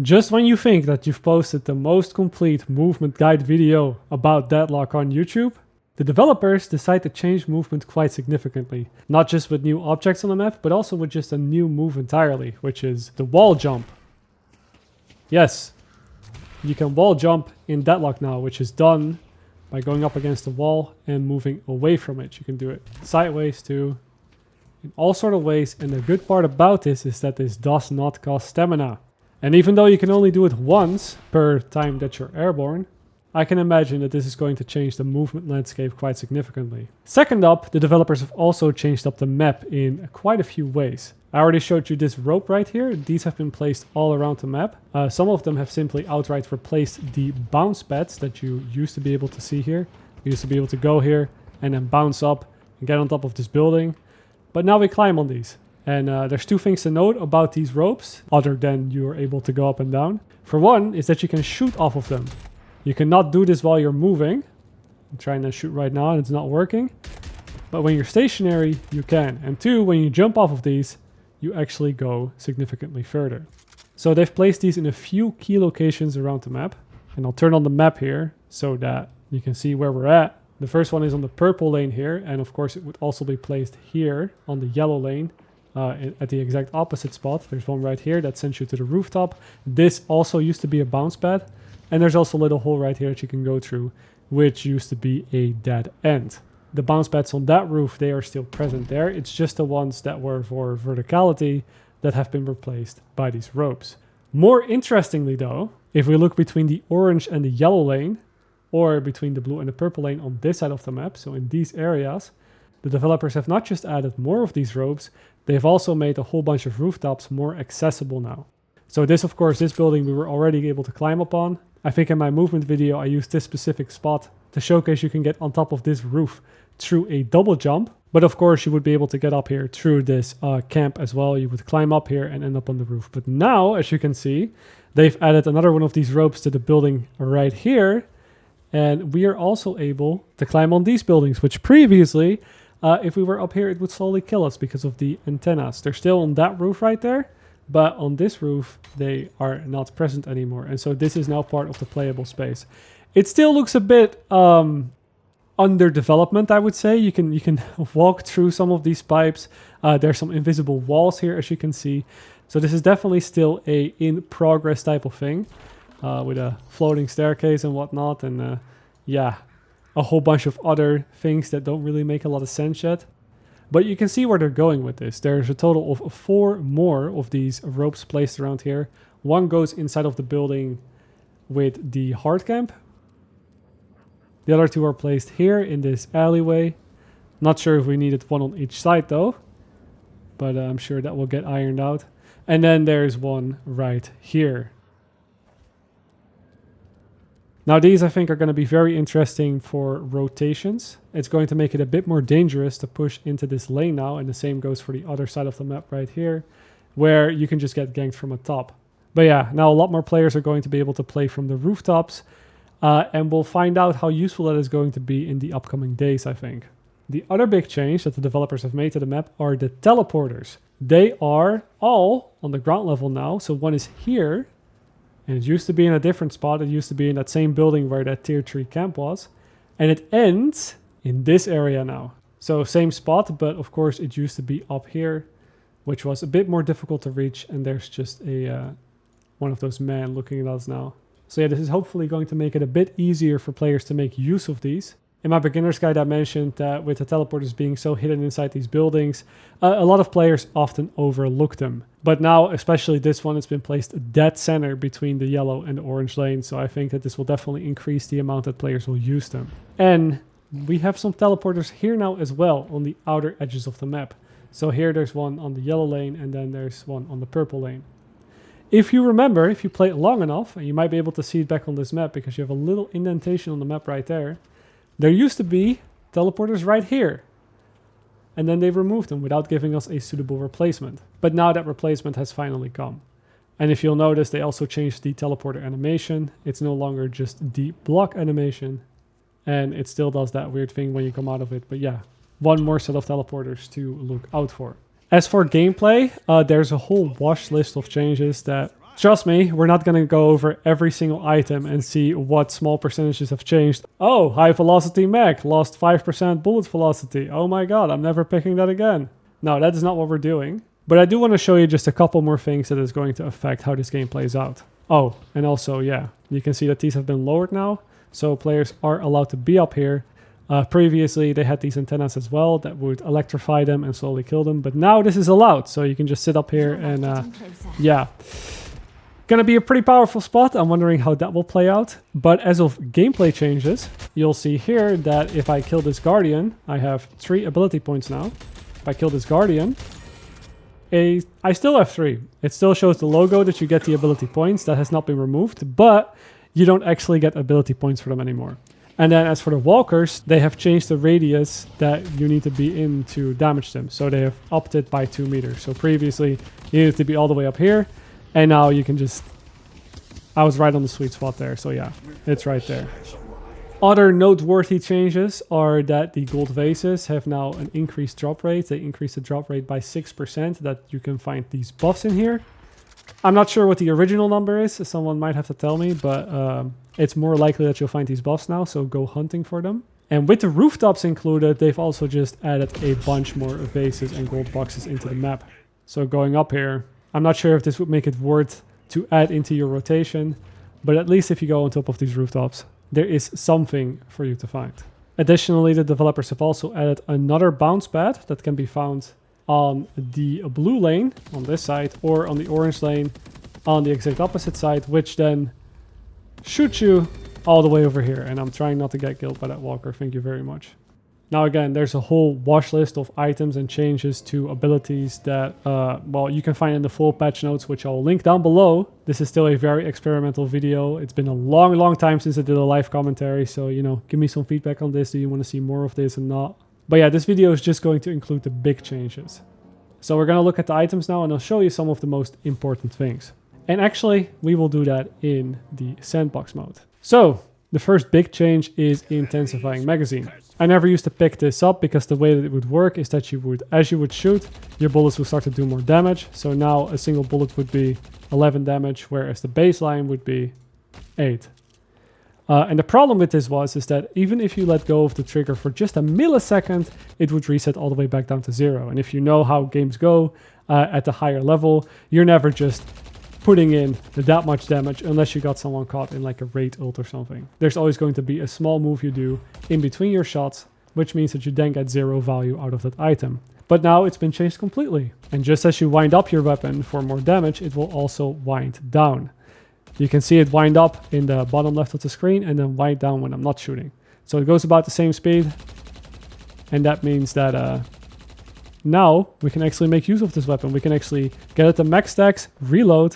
Just when you think that you've posted the most complete movement guide video about Deadlock on YouTube, the developers decide to change movement quite significantly. Not just with new objects on the map, but also with just a new move entirely, which is the wall jump. Yes, you can wall jump in Deadlock now, which is done by going up against the wall and moving away from it. You can do it sideways too, in all sort of ways. And the good part about this is that this does not cost stamina. And even though you can only do it once per time that you're airborne, I can imagine that this is going to change the movement landscape quite significantly. Second up, the developers have also changed up the map in quite a few ways. I already showed you this rope right here. These have been placed all around the map. Some of them have simply outright replaced the bounce pads that you used to be able to see here. You used to be able to go here and then bounce up and get on top of this building. But now we climb on these. And there's two things to note about these ropes, other than you're able to go up and down. For one, is that you can shoot off of them. You cannot do this while you're moving. I'm trying to shoot right now and it's not working. But when you're stationary, you can. And two, when you jump off of these, you actually go significantly further. So they've placed these in a few key locations around the map. And I'll turn on the map here so that you can see where we're at. The first one is on the purple lane here. And of course, it would also be placed here on the yellow lane. At the exact opposite spot. There's one right here that sends you to the rooftop. This also used to be a bounce pad. And there's also a little hole right here that you can go through, which used to be a dead end. The bounce pads on that roof, they are still present there. It's just the ones that were for verticality that have been replaced by these ropes. More interestingly though, if we look between the orange and the yellow lane, or between the blue and the purple lane on this side of the map, so in these areas, the developers have not just added more of these ropes, they've also made a whole bunch of rooftops more accessible now. So this, of course, this building we were already able to climb up on. I think in my movement video I used this specific spot to showcase you can get on top of this roof through a double jump. But of course you would be able to get up here through this camp as well. You would climb up here and end up on the roof. But now, as you can see, they've added another one of these ropes to the building right here. And we are also able to climb on these buildings, which previously, if we were up here, it would slowly kill us because of the antennas. They're still on that roof right there, but on this roof, they are not present anymore. And so this is now part of the playable space. It still looks a bit under development, I would say. You can walk through some of these pipes. There's some invisible walls here, as you can see. So this is definitely still a in progress type of thing, with a floating staircase and whatnot. And yeah, a whole bunch of other things that don't really make a lot of sense yet. But you can see where they're going with this. There's a total of 4 more of these ropes placed around here. One goes inside of the building with the hard camp. The other 2 are placed here in this alleyway. Not sure if we needed one on each side though, but I'm sure that will get ironed out. And then there's one right here. Now these I think are going to be very interesting for rotations. It's going to make it a bit more dangerous to push into this lane now, and the same goes for the other side of the map right here, where you can just get ganked from atop. But yeah, now a lot more players are going to be able to play from the rooftops, and we'll find out how useful that is going to be in the upcoming days, I think. The other big change that the developers have made to the map are the teleporters. They are all on the ground level now, so one is here. And it used to be in a different spot. It used to be in that same building where that tier 3 camp was. And it ends in this area now. So same spot, but of course it used to be up here, which was a bit more difficult to reach. And there's just a one of those men looking at us now. So yeah, this is hopefully going to make it a bit easier for players to make use of these. In my beginner's guide, I mentioned that with the teleporters being so hidden inside these buildings, a lot of players often overlook them. But now, especially this one, it's been placed dead center between the yellow and the orange lane. So I think that this will definitely increase the amount that players will use them. And we have some teleporters here now as well on the outer edges of the map. So here there's one on the yellow lane and then there's one on the purple lane. If you remember, if you play it long enough, and you might be able to see it back on this map because you have a little indentation on the map right there. There used to be teleporters right here. And then they removed them without giving us a suitable replacement. But now that replacement has finally come. And if you'll notice, they also changed the teleporter animation. It's no longer just the block animation. And it still does that weird thing when you come out of it. But yeah, one more set of teleporters to look out for. As for gameplay, there's a whole watch list of changes that Trust me, we're not going to go over every single item and see what small percentages have changed. Oh, high velocity mag, lost 5% bullet velocity. Oh my god, I'm never picking that again. No, that is not what we're doing. But I do want to show you just a couple more things that is going to affect how this game plays out. Oh, and also, yeah, you can see that these have been lowered now. So players are allowed to be up here. Previously, they had these antennas as well that would electrify them and slowly kill them. But now this is allowed, so you can just sit up here and yeah. Gonna be a pretty powerful spot. I'm wondering how that will play out. But as of gameplay changes, you'll see here that if I kill this Guardian, I have 3 ability points now. If I kill this Guardian, I still have 3. It still shows the logo that you get the ability points. That has not been removed, but you don't actually get ability points for them anymore. And then as for the walkers, they have changed the radius that you need to be in to damage them. So they have upped it by 2 meters. So previously you needed to be all the way up here. And now you can just... I was right on the sweet spot there. So yeah, it's right there. Other noteworthy changes are that the gold vases have now an increased drop rate. They increased the drop rate by 6%, that you can find these buffs in here. I'm not sure what the original number is. Someone might have to tell me, but it's more likely that you'll find these buffs now. So go hunting for them. And with the rooftops included, they've also just added a bunch more vases and gold boxes into the map. So going up here, I'm not sure if this would make it worth to add into your rotation, but at least if you go on top of these rooftops, there is something for you to find. Additionally, the developers have also added another bounce pad that can be found on the blue lane on this side or on the orange lane on the exact opposite side, which then shoots you all the way over here. And I'm trying not to get killed by that walker. Thank you very much. Now again, there's a whole watch list of items and changes to abilities that, well, you can find in the full patch notes, which I'll link down below. This is still a very experimental video. It's been a long time since I did a live commentary. So, you know, give me some feedback on this. Do you want to see more of this or not? But yeah, this video is just going to include the big changes. So we're going to look at the items now and I'll show you some of the most important things. And actually, we will do that in the sandbox mode. So the first big change is Intensifying Magazine. I never used to pick this up because the way that it would work is that you would, as you would shoot, your bullets would start to do more damage. So now a single bullet would be 11 damage, whereas the baseline would be 8. And the problem with this is that even if you let go of the trigger for just a millisecond, it would reset all the way back down to 0. And if you know how games go at the higher level, you're never just putting in that much damage unless you got someone caught in like a raid ult or something. There's always going to be a small move you do in between your shots, which means that you then get 0 value out of that item. But now it's been changed completely. And just as you wind up your weapon for more damage, it will also wind down. You can see it wind up in the bottom left of the screen and then wind down when I'm not shooting. So it goes about the same speed. And that means that now we can actually make use of this weapon. We can actually get it to max stacks, reload,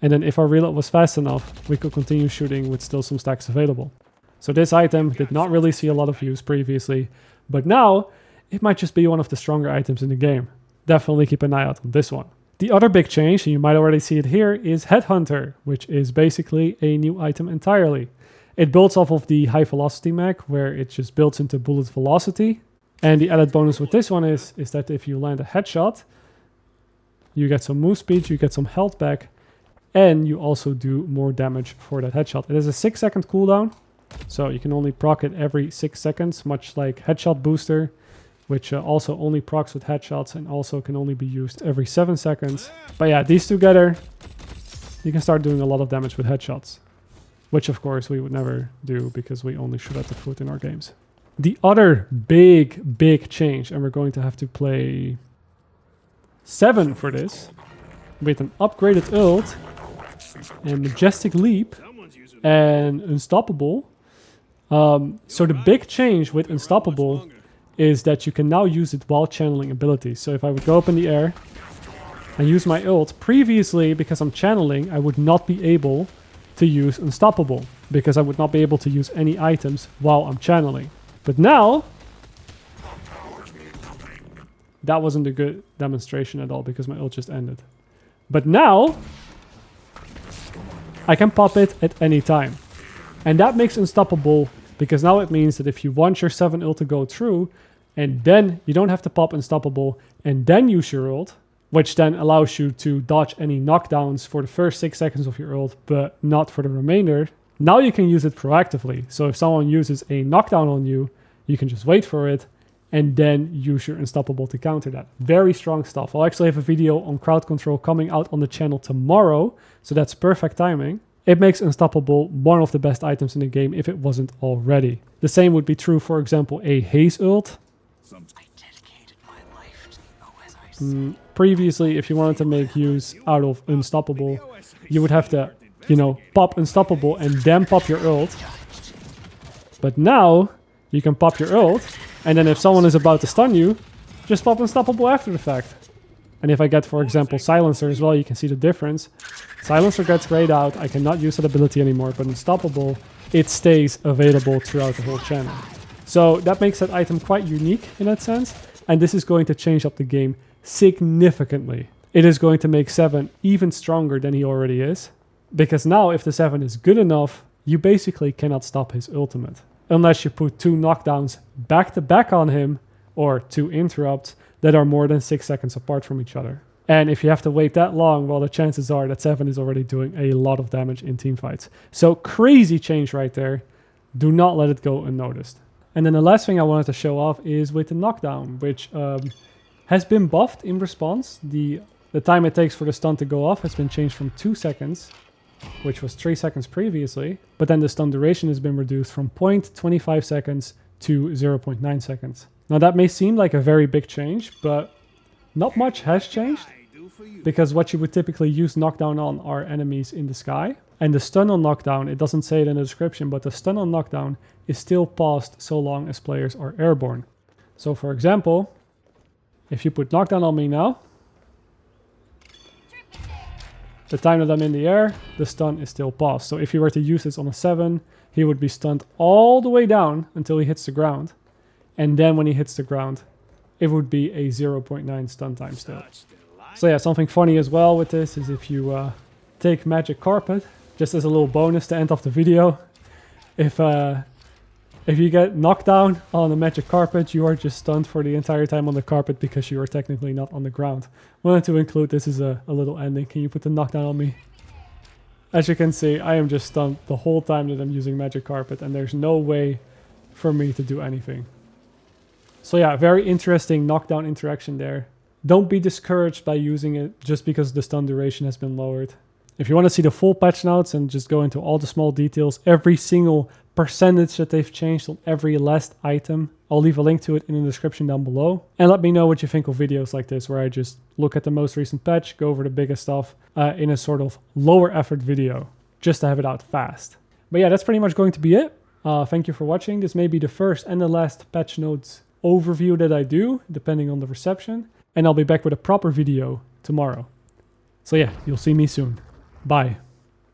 and then if our reload was fast enough, we could continue shooting with still some stacks available. So this item did not really see a lot of use previously, but now it might just be one of the stronger items in the game. Definitely keep an eye out on this one. The other big change, and you might already see it here, is Headhunter, which is basically a new item entirely. It builds off of the high velocity mag, where it just builds into bullet velocity. And the added bonus with this one is that if you land a headshot, you get some move speed, you get some health back, and you also do more damage for that headshot. It has a 6-second cooldown, so you can only proc it every 6 seconds, much like Headshot Booster, which also only procs with headshots and also can only be used every 7 seconds. But yeah, these together, you can start doing a lot of damage with headshots, which of course we would never do because we only shoot at the foot in our games. The other big change, and we're going to have to play 7 for this, with an upgraded ult, and Majestic Leap, and Unstoppable. So the big change with Unstoppable is that you can now use it while channeling abilities. So if I would go up in the air and use my ult, previously, because I'm channeling, I would not be able to use Unstoppable, because I would not be able to use any items while I'm channeling. But now, that wasn't a good demonstration at all because my ult just ended. But now, I can pop it at any time. And that makes Unstoppable, because now it means that if you want your 7 ult to go through, and then you don't have to pop Unstoppable, and then use your ult, which then allows you to dodge any knockdowns for the first 6 seconds of your ult, but not for the remainder. Now you can use it proactively. So if someone uses a knockdown on you, you can just wait for it and then use your unstoppable to counter that. Very strong stuff. I'll actually have a video on crowd control coming out on the channel tomorrow, so that's perfect timing. It makes unstoppable one of the best items in the game if it wasn't already. The same would be true, for example, a haze ult. Previously, if you wanted to make use out of unstoppable, you would have to, you know, pop unstoppable and then pop your ult. But now you can pop your ult, and then if someone is about to stun you, just pop unstoppable after the fact. And if I get, for example, silencer as well, you can see the difference. Silencer gets grayed out, I cannot use that ability anymore, but unstoppable, it stays available throughout the whole channel. So that makes that item quite unique in that sense, and this is going to change up the game significantly. It is going to make 7 even stronger than he already is, because now if the 7 is good enough, you basically cannot stop his ultimate. Unless you put 2 knockdowns back to back on him, or 2 interrupts that are more than 6 seconds apart from each other. And if you have to wait that long, well, the chances are that 7 is already doing a lot of damage in teamfights. So crazy change right there. Do not let it go unnoticed. And then the last thing I wanted to show off is with the knockdown, which has been buffed in response. The time it takes for the stun to go off has been changed from 2 seconds, which was 3 seconds previously. But then the stun duration has been reduced from 0.25 seconds to 0.9 seconds. Now that may seem like a very big change, but not much has changed, because what you would typically use knockdown on are enemies in the sky. And the stun on knockdown, it doesn't say it in the description, but the stun on knockdown is still paused so long as players are airborne. So for example, if you put knockdown on me now, the time that I'm in the air, the stun is still paused. So if you were to use this on a 7, he would be stunned all the way down until he hits the ground. And then when he hits the ground, it would be a 0.9 stun time still. So yeah, something funny as well with this is if you take Magic Carpet, just as a little bonus to end off the video, if you get knocked down on the Magic Carpet, you are just stunned for the entire time on the carpet because you are technically not on the ground. Wanted to include this as a little ending. Can you put the knockdown on me? As you can see, I am just stunned the whole time that I'm using Magic Carpet, and there's no way for me to do anything. So yeah, very interesting knockdown interaction there. Don't be discouraged by using it just because the stun duration has been lowered. If you want to see the full patch notes and just go into all the small details, every single percentage that they've changed on every last item, I'll leave a link to it in the description down below. And let me know what you think of videos like this, where I just look at the most recent patch, go over the biggest stuff in a sort of lower effort video, just to have it out fast. But yeah, that's pretty much going to be it. Thank you for watching. This may be the first and the last patch notes overview that I do, depending on the reception. And I'll be back with a proper video tomorrow. So yeah, you'll see me soon. Bye.